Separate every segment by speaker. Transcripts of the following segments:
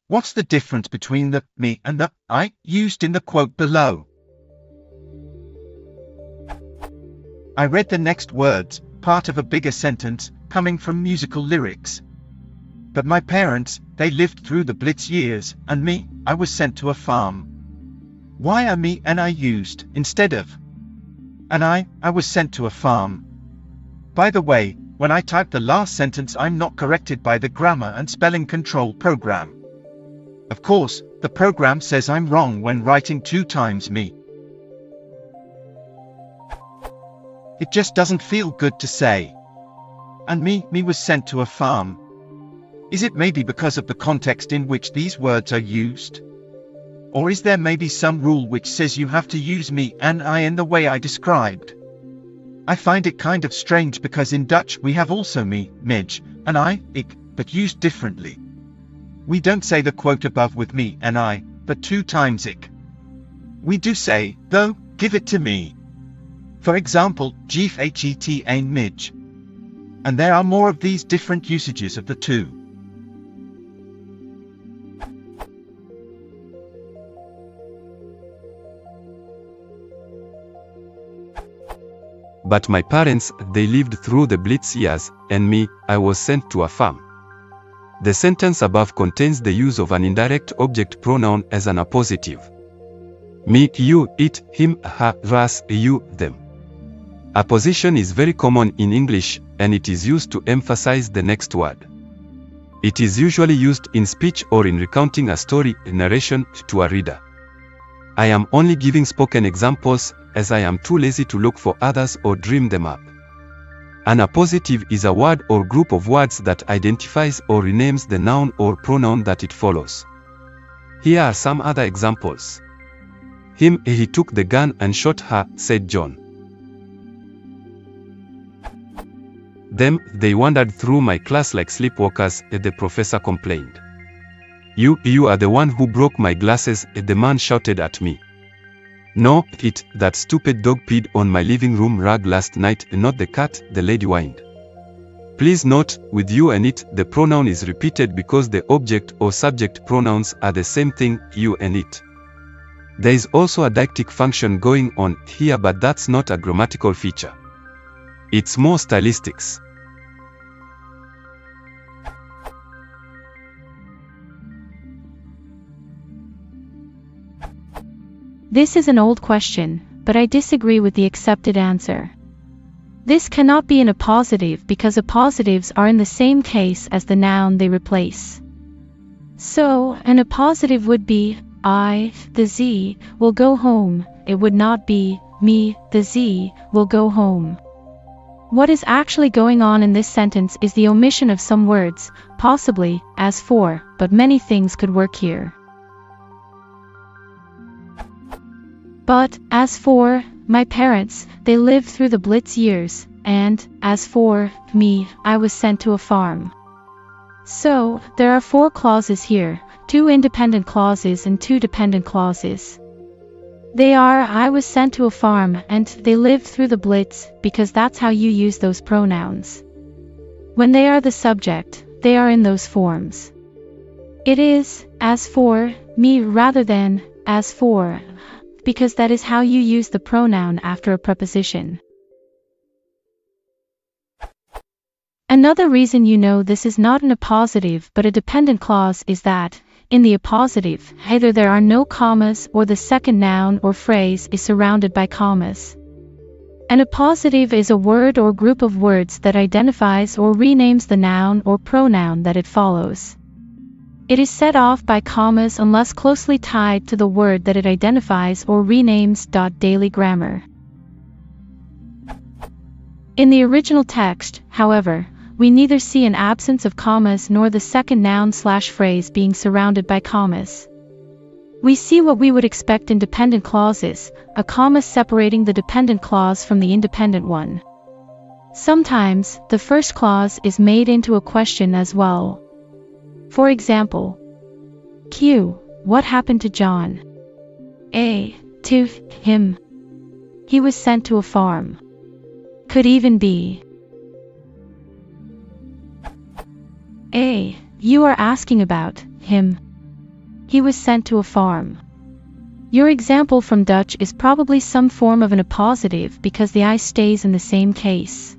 Speaker 1: What's the difference between the me and the I used in the quote below? I read the next words, part of a bigger sentence, coming from musical lyrics. But my parents, they lived through the Blitz years, and me, I was sent to a farm. Why are me and I used, instead of and I was sent to a farm? By the way, when I type the last sentence I'm not corrected by the grammar and spelling control program. Of course, the program says I'm wrong when writing 2 times me. It just doesn't feel good to say. And me was sent to a farm. Is it maybe because of the context in which these words are used? Or is there maybe some rule which says you have to use me and I in the way I described? I find it kind of strange because in Dutch we have also me, mij, and I, ik, but used differently. We don't say the quote above with me and I, but 2 times ik. We do say, though, give it to me. For example, geef het een mij. And there are more of these different usages of the two.
Speaker 2: But my parents, they lived through the Blitz years, and me, I was sent to a farm. The sentence above contains the use of an indirect object pronoun as an appositive. Me, you, it, him, her, us, you, them. Apposition is very common in English, and it is used to emphasize the next word. It is usually used in speech or in recounting a story, narration, to a reader. I am only giving spoken examples, as I am too lazy to look for others or dream them up. An appositive is a word or group of words that identifies or renames the noun or pronoun that it follows. Here are some other examples. Him, he took the gun and shot her, said John. Them, they wandered through my class like sleepwalkers, the professor complained. You are the one who broke my glasses, the man shouted at me. No, it, that stupid dog peed on my living room rug last night, not the cat, the lady whined. Please note, with you and it, the pronoun is repeated because the object or subject pronouns are the same thing, you and it. There is also a deictic function going on here, but that's not a grammatical feature. It's more stylistics.
Speaker 3: This is an old question, but I disagree with the accepted answer. This cannot be an appositive because appositives are in the same case as the noun they replace. So, an appositive would be, I, the Z, will go home. It would not be, me, the Z, will go home. What is actually going on in this sentence is the omission of some words, possibly, as for, but many things could work here. But, as for, my parents, they lived through the Blitz years, and, as for, me, I was sent to a farm. So, there are 4 clauses here, 2 independent clauses and 2 dependent clauses. They are I was sent to a farm and they lived through the Blitz, because that's how you use those pronouns. When they are the subject, they are in those forms. It is, as for, me rather than, as for, because that is how you use the pronoun after a preposition. Another reason you know this is not an appositive but a dependent clause is that, in the appositive, either there are no commas or the second noun or phrase is surrounded by commas. An appositive is a word or group of words that identifies or renames the noun or pronoun that it follows. It is set off by commas unless closely tied to the word that it identifies or renames. Daily grammar. In the original text, however, we neither see an absence of commas nor the second noun/phrase being surrounded by commas. We see what we would expect in dependent clauses, a comma separating the dependent clause from the independent one. Sometimes, the first clause is made into a question as well. For example, Q. What happened to John? A. To him. He was sent to a farm. Could even be A. You are asking about him. he was sent to a farm. Your example from Dutch is probably some form of an appositive because the I stays in the same case.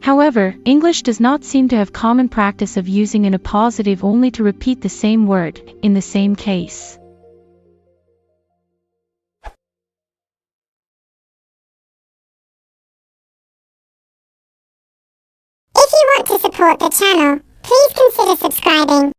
Speaker 3: However, English does not seem to have common practice of using an appositive only to repeat the same word, in the same case.
Speaker 4: If you want to support the channel, please consider subscribing.